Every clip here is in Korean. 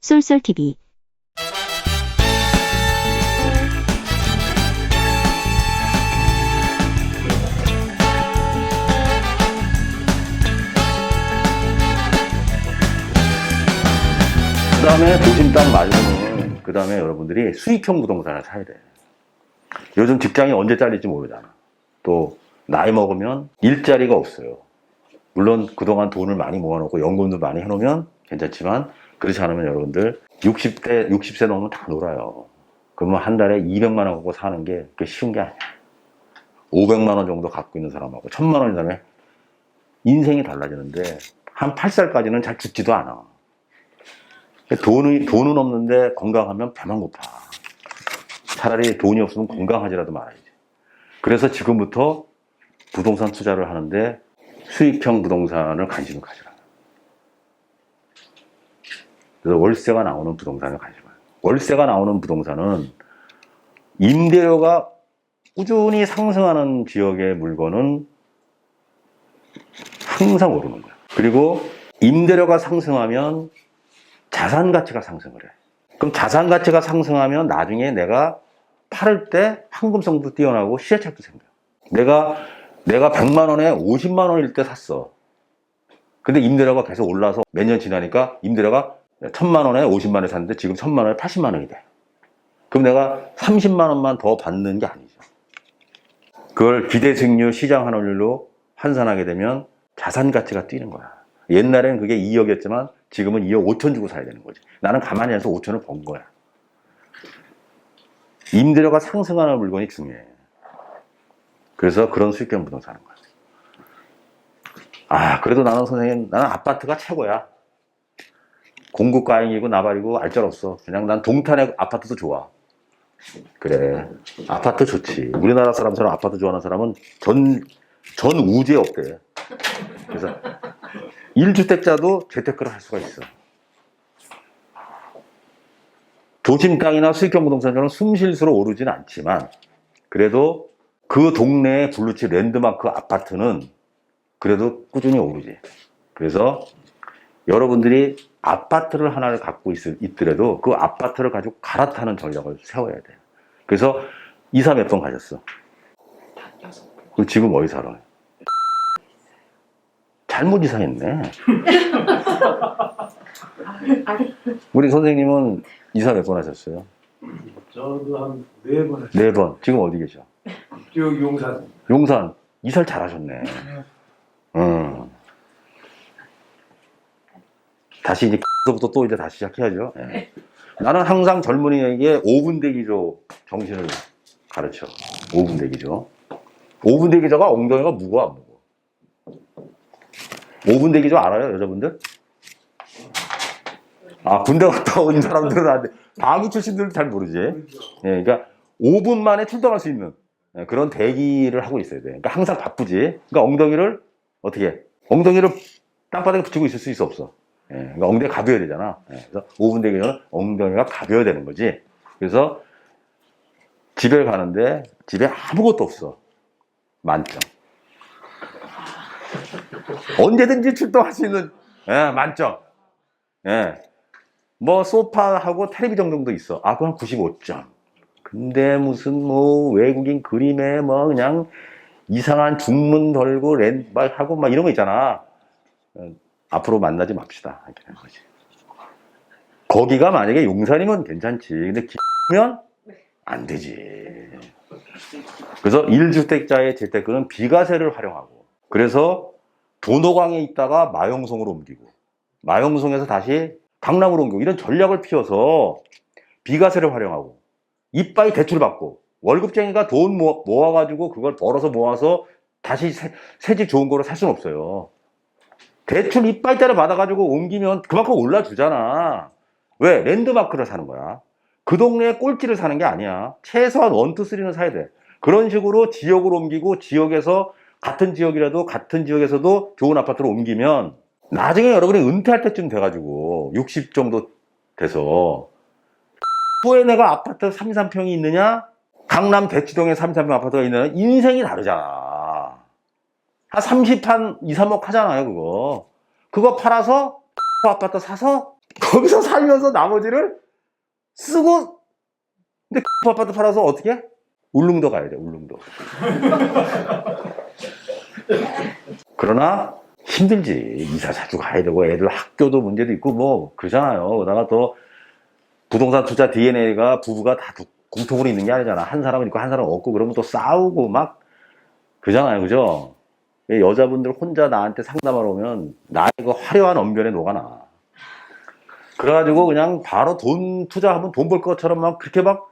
쏠쏠TV 그 다음에 도심 땅 말고는 그 다음에 여러분들이 수익형 부동산을 사야 돼. 요즘 직장이 언제 잘릴지 모르잖아. 또 나이 먹으면 일자리가 없어요. 물론 그동안 돈을 많이 모아놓고 연금도 많이 해놓으면 괜찮지만 그렇지 않으면 여러분들 60세 넘으면 다 놀아요. 그러면 한 달에 200만 원 갖고 사는 게 그렇게 쉬운 게 아니야. 500만 원 정도 갖고 있는 사람하고 1000만 원인 사람의 인생이 달라지는데 한 8살까지는 잘 죽지도 않아. 돈은 없는데 건강하면 배만 고파. 차라리 돈이 없으면 건강하지라도 말아야지. 그래서 지금부터 부동산 투자를 하는데 수익형 부동산을 관심을 가지라. 그래서 월세가 나오는 부동산을 관심을 가지라. 월세가 나오는 부동산은 임대료가 꾸준히 상승하는 지역의 물건은 항상 오르는 거야. 그리고 임대료가 상승하면 자산 가치가 상승을 해. 그럼 자산 가치가 상승하면 나중에 내가 팔을 때 황금성도 뛰어나고 시세차익도 생겨. 내가 100만 원에 50만 원일 때 샀어. 근데 임대료가 계속 올라서 몇 년 지나니까 임대료가 1000만 원에 50만 원에 샀는데 지금 1000만 원에 80만 원이 돼. 그럼 내가 30만 원만 더 받는 게 아니죠. 그걸 기대생률 시장 환원율로 환산하게 되면 자산 가치가 뛰는 거야. 옛날에는 그게 2억이었지만 지금은 2억 5천 주고 사야 되는 거지. 나는 가만히 앉아서 5천을 번 거야. 임대료가 상승하는 물건이 중요해. 그래서 그런 수익형 부동산 사는 거야. 아, 그래도 나는 선생님, 나는 아파트가 최고야. 공급 과잉이고 나발이고 알짤없어. 그냥 난 동탄의 아파트도 좋아. 그래, 아파트 좋지. 우리나라 사람처럼 아파트 좋아하는 사람은 전 우주에 없대. 그래서 1주택자도 재테크를 할 수가 있어. 도심 땅이나 수익형 부동산처럼 숨 쉴수록 오르진 않지만 그래도 그 동네의 블루칩 랜드마크 아파트는 그래도 꾸준히 오르지. 그래서 여러분들이 아파트를 하나를 갖고 있더라도 그 아파트를 가지고 갈아타는 전략을 세워야 돼. 그래서 이사 몇 번 가셨어? 그리고 지금 어디 살아? 잘못 이사했네. 우리 선생님은 이사 몇 번 하셨어요? 저도 한 4번 했어요. 4번. 지금 어디 계셔? 여기 용산. 용산. 이사를 잘하셨네. 다시 이제 부터 또 이제 다시 시작해야죠. 예. 나는 항상 젊은이에게 5분 대기조 정신을 가르쳐. 5분 대기조. 5분 대기조가 엉덩이가 무거워 안 무거워? 5분 대기조 알아요, 여자분들? 아, 군대 갔다 온 사람들은 안 돼. 방위 출신들은 잘 모르지. 예, 그러니까 5분 만에 출동할 수 있는 그런 대기를 하고 있어야 돼. 그러니까 항상 바쁘지. 그러니까 엉덩이를 어떻게 해? 엉덩이를 땅바닥에 붙이고 있을 수 있어 없어? 예, 그러니까 엉덩이가 가벼워야 되잖아. 예, 그래서 5분 대기는 엉덩이가 가벼워야 되는 거지. 그래서 집에 가는데 집에 아무것도 없어. 만점. 언제든지 출동할 수 있는 만점. 예. 뭐 소파하고 텔레비전 정도 있어. 아, 그건 95점. 근데 무슨 뭐 외국인 그림에 뭐 그냥 이상한 중문 걸고 렌막 하고 막 이런 거 있잖아. 앞으로 만나지 맙시다. 이렇게 되는 거지. 거기가 만약에 용산이면 괜찮지. 근데 기면 안 되지. 그래서 1주택자의 재테크는 비과세를 활용하고, 그래서 도노강에 있다가 마용성으로 옮기고, 마용성에서 다시 강남으로 옮기고, 이런 전략을 피워서 비과세를 활용하고, 이빠이 대출 받고, 월급쟁이가 돈 모아가지고 그걸 벌어서 모아서 다시 새집 좋은 거로 살 수는 없어요. 대출 이빠이 따라 받아가지고 옮기면 그만큼 올라주잖아. 왜? 랜드마크를 사는 거야. 그 동네에 꼴찌를 사는 게 아니야. 최소한 1, 2, 3는 사야 돼. 그런 식으로 지역으로 옮기고, 지역에서 같은 지역이라도 같은 지역에서도 좋은 아파트로 옮기면 나중에 여러분이 은퇴할 때쯤 돼가지고 60 정도 돼서 후에 내가 아파트 33평이 있느냐, 강남 대치동에 33평 아파트가 있느냐, 인생이 다르잖아. 한 30한 2, 3억 하잖아요. 그거 팔아서 아파트 사서 거기서 살면서 나머지를 쓰고, 근데 아파트 팔아서 어떻게 해? 울릉도 가야 돼, 울릉도. 그러나 힘들지. 이사 자주 가야 되고 애들 학교도 문제도 있고 뭐 그러잖아요. 그러다가 또 부동산 투자 DNA가 부부가 다 공통으로 있는 게 아니잖아. 한 사람은 있고 한 사람은 없고 그러면 또 싸우고 막 그러잖아요. 그죠? 여자분들 혼자 나한테 상담하러 오면 나의 그 화려한 언변에 녹아나. 그래가지고 그냥 바로 돈 투자하면 돈 벌 것처럼 막 그렇게 막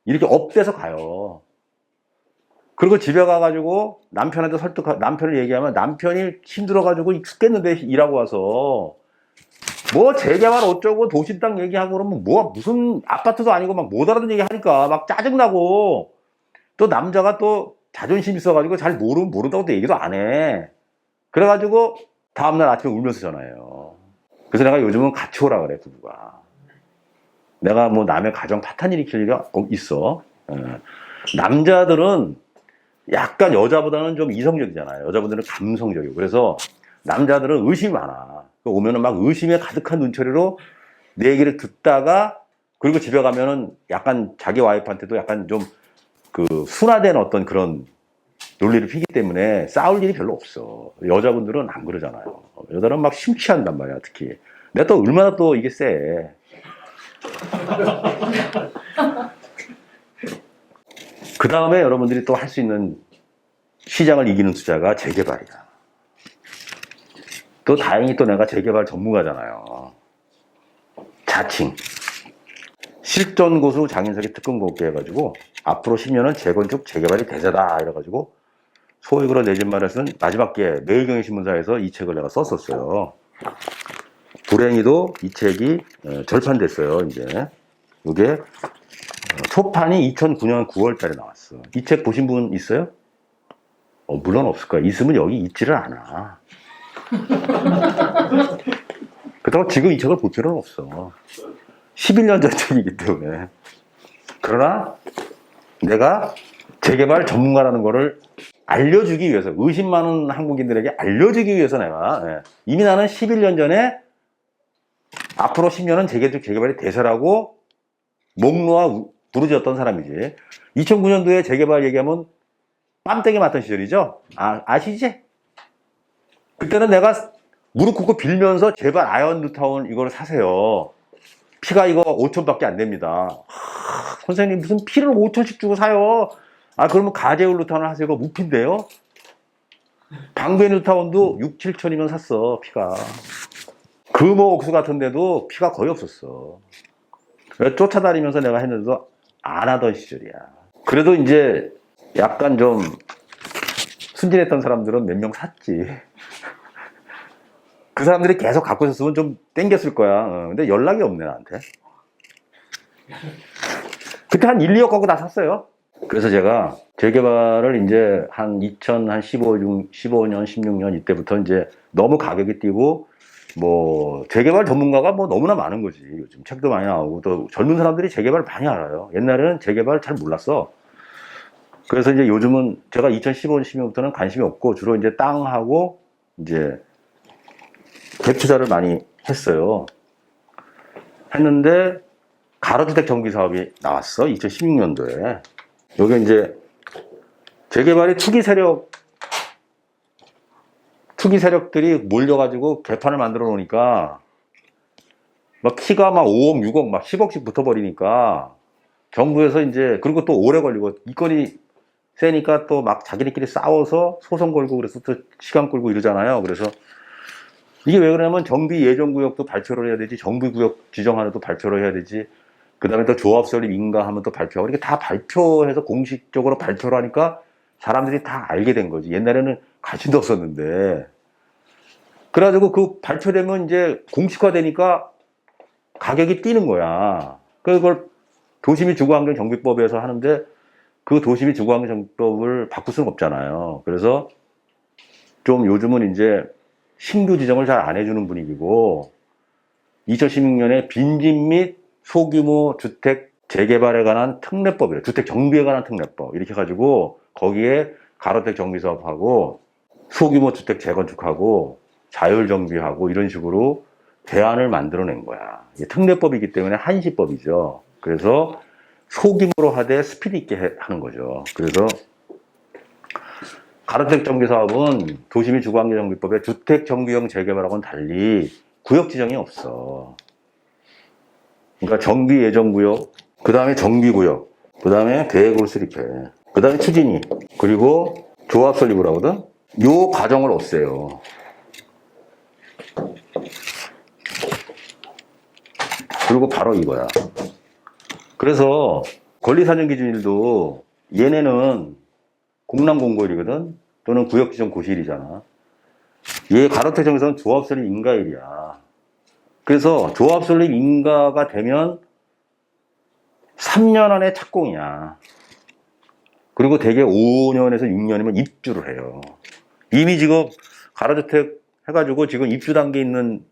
이렇게 업돼서 가요. 그리고 집에 가가지고 남편한테 남편을 얘기하면 남편이 힘들어가지고 죽겠는데 일하고 와서 뭐 재개발 어쩌고 도심 땅 얘기하고 그러면 뭐 무슨 아파트도 아니고 막 못 알아듣는 얘기 하니까 막 짜증나고 또 남자가 또 자존심 있어가지고 잘 모른다고 또 얘기도 안 해. 그래가지고 다음날 아침에 울면서 전화해요. 그래서 내가 요즘은 같이 오라 그래, 부부가. 내가 뭐 남의 가정 파탄 일으킬 리가 있어. 남자들은 약간 여자보다는 좀 이성적이잖아요. 여자분들은 감성적이고. 그래서 남자들은 의심이 많아. 오면은 막 의심에 가득한 눈초리로 내 얘기를 듣다가 그리고 집에 가면은 약간 자기 와이프한테도 약간 좀 그 순화된 어떤 그런 논리를 피기 때문에 싸울 일이 별로 없어. 여자분들은 안 그러잖아요. 여자는 막 심취한단 말이야, 특히. 내가 또 얼마나 또 이게 세. 그 다음에 여러분들이 또 할 수 있는 시장을 이기는 투자가 재개발이야. 또 다행히 또 내가 재개발 전문가잖아요. 자칭. 실전고수 장인석이 특근 공개 해가지고 앞으로 10년은 재건축 재개발이 대세다 이래가지고 소위 그런 내 집 마련 쓴 마지막 기회 매일경제 신문사에서 이 책을 내가 썼었어요. 불행히도 이 책이 절판됐어요. 이제 이게 초판이 2009년 9월 달에 나왔어. 이 책 보신 분 있어요? 물론 없을 거야. 있으면 여기 있지를 않아. 그렇다고 지금 이 책을 볼 필요는 없어. 11년 전 책이기 때문에. 그러나 내가 재개발 전문가라는 거를 알려주기 위해서, 의심 많은 한국인들에게 알려주기 위해서 내가 이미 나는 11년 전에 앞으로 10년은 재개발이 대세라고 목 놓아 부르짖었던 사람이지. 2009년도에 재개발 얘기하면 뺨때기 맞던 시절이죠. 아시지? 그때는 내가 무릎 꿇고 빌면서 제발 아이언 뉴타운 이걸 사세요. 피가 이거 5천밖에 안 됩니다. 선생님 무슨 피를 5천씩 주고 사요. 그러면 가제울 뉴타운을 하세요. 이거 무피인데요. 방배 뉴타운도 6, 7천이면 샀어. 피가. 금호 옥수 같은 데도 피가 거의 없었어. 쫓아다니면서 내가 했는데도 안 하던 시절이야. 그래도 이제 약간 좀 순진했던 사람들은 몇 명 샀지. 그 사람들이 계속 갖고 있었으면 좀 땡겼을 거야. 근데 연락이 없네, 나한테. 그때 한 1, 2억 갖고 다 샀어요. 그래서 제가 재개발을 이제 한 15년, 16년 이때부터 이제 너무 가격이 뛰고 뭐 재개발 전문가가 뭐 너무나 많은 거지. 요즘 책도 많이 나오고 또 젊은 사람들이 재개발 많이 알아요. 옛날에는 재개발 잘 몰랐어. 그래서 이제 요즘은 제가 2015년, 16년부터는 관심이 없고 주로 이제 땅하고 이제 갭 투자를 많이 했어요. 했는데 가로주택 정비 사업이 나왔어. 2016년도에. 여기 이제 재개발이 투기 세력들이 몰려가지고 개판을 만들어 놓으니까 막 키가 막 5억, 6억, 막 10억씩 붙어버리니까 정부에서 이제 그리고 또 오래 걸리고 이 건이 세니까 또 막 자기네끼리 싸워서 소송 걸고 그래서 또 시간 끌고 이러잖아요. 그래서 이게 왜 그러냐면 정비 예정구역도 발표를 해야 되지, 정비구역 지정하는도 발표를 해야 되지, 그 다음에 또 조합 설립 인가하면 또 발표하고, 이렇게 다 발표해서 공식적으로 발표를 하니까 사람들이 다 알게 된 거지. 옛날에는 관심도 없었는데. 그래가지고 그 발표되면 이제 공식화되니까 가격이 뛰는 거야. 그걸 도시미 주거환경 정비법에서 하는데 그 도시미 주거환경 정비법을 바꿀 수는 없잖아요. 그래서 좀 요즘은 이제 신규 지정을 잘 안 해주는 분위기고, 2016년에 빈집 및 소규모 주택 재개발에 관한 특례법이래요. 주택 정비에 관한 특례법. 이렇게 해가지고 거기에 가로택 정비 사업하고 소규모 주택 재건축하고 자율 정비하고 이런 식으로 대안을 만들어낸 거야. 이게 특례법이기 때문에 한시법이죠. 그래서 소규모로 하되 스피드 있게 하는 거죠. 그래서 가로택 정비 사업은 도시및 주거환경정비법의 주택 정비형 재개발하고는 달리 구역 지정이 없어. 그러니까 정비 예정 구역, 그 다음에 정비 구역, 그 다음에 계획을 수립해, 그 다음에 추진위, 그리고 조합 설립을 하거든. 요 과정을 없애요. 그리고 바로 이거야. 그래서 권리사정기준일도 얘네는 공람공고일이거든. 또는 구역지정 고시일이잖아. 얘 가로택 정에서는 조합설립 인가일이야. 그래서 조합설립 인가가 되면 3년 안에 착공이야. 그리고 대개 5년에서 6년이면 입주를 해요. 이미 지금 가로주택 해가지고 지금 입주 단계에 있는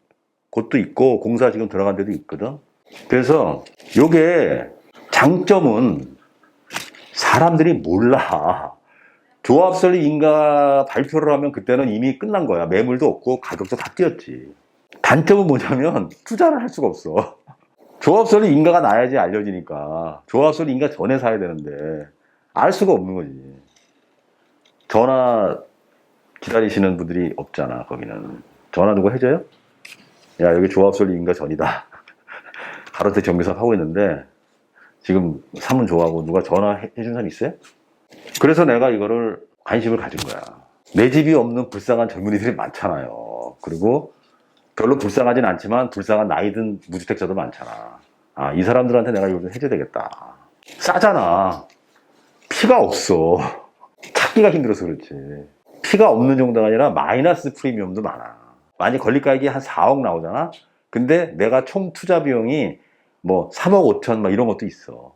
곳도 있고 공사 지금 들어간 데도 있거든. 그래서 요게 장점은 사람들이 몰라. 조합설립 인가 발표를 하면 그때는 이미 끝난 거야. 매물도 없고 가격도 다 뛰었지. 단점은 뭐냐면 투자를 할 수가 없어. 조합설립 인가가 나야지 알려지니까. 조합설립 인가 전에 사야 되는데 알 수가 없는 거지. 전화 기다리시는 분들이 없잖아. 거기는 전화 누구 해줘요? 야, 여기 조합설립 인가 전이다. 가로택 정비사업 하고 있는데 지금 사문 좋아하고 누가 전화해준 사람 있어요? 그래서 내가 이거를 관심을 가진 거야. 내 집이 없는 불쌍한 젊은이들이 많잖아요. 그리고 별로 불쌍하진 않지만 불쌍한 나이 든 무주택자도 많잖아. 아, 이 사람들한테 내가 이거 좀 해줘야 되겠다. 싸잖아. 피가 없어. 찾기가 힘들어서 그렇지. 피가 없는 정도가 아니라 마이너스 프리미엄도 많아. 만약 권리가액이 한 4억 나오잖아. 근데 내가 총 투자 비용이 뭐 3억 5천 막 이런 것도 있어.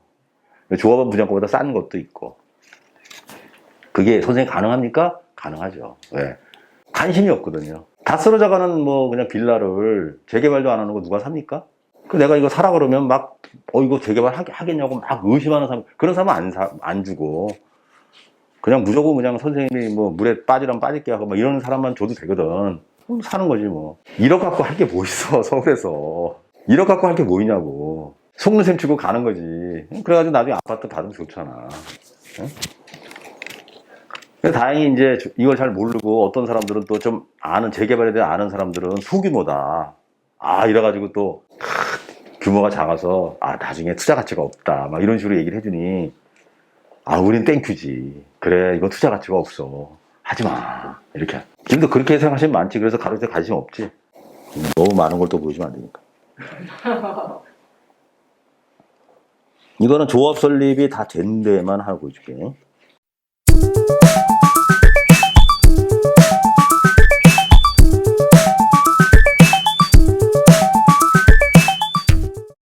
조합원 분양가보다 싼 것도 있고. 그게 선생님 가능합니까? 가능하죠. 왜? 관심이 없거든요. 다 쓰러져가는 뭐 그냥 빌라를 재개발도 안 하는 거 누가 삽니까? 그 내가 이거 사라 그러면 막 이거 재개발 하겠냐고 막 의심하는 사람, 그런 사람은 안 주고 그냥 무조건 그냥 선생님이 뭐 물에 빠지라면 빠질게 하고 막 이런 사람만 줘도 되거든. 그럼 사는 거지 뭐. 1억 갖고 할 게 뭐 있어 서울에서. 1억 갖고 할 게 뭐 있냐고. 속는 셈 치고 가는 거지. 그래가지고 나중에 아파트 받으면 좋잖아. 응? 다행히 이제 이걸 잘 모르고 어떤 사람들은 또 좀 아는, 재개발에 대해 아는 사람들은 소규모다. 아, 이래가지고 또 규모가 작아서 아, 나중에 투자 가치가 없다. 막 이런 식으로 얘기를 해주니 아, 우린 땡큐지. 그래, 이거 투자 가치가 없어. 하지 마. 이렇게. 지금도 그렇게 생각하시면 많지. 그래서 가로채 관심 없지. 너무 많은 걸 또 보여주면 안 되니까. 이거는 조합 설립이 다 된 데만 하고 있을게.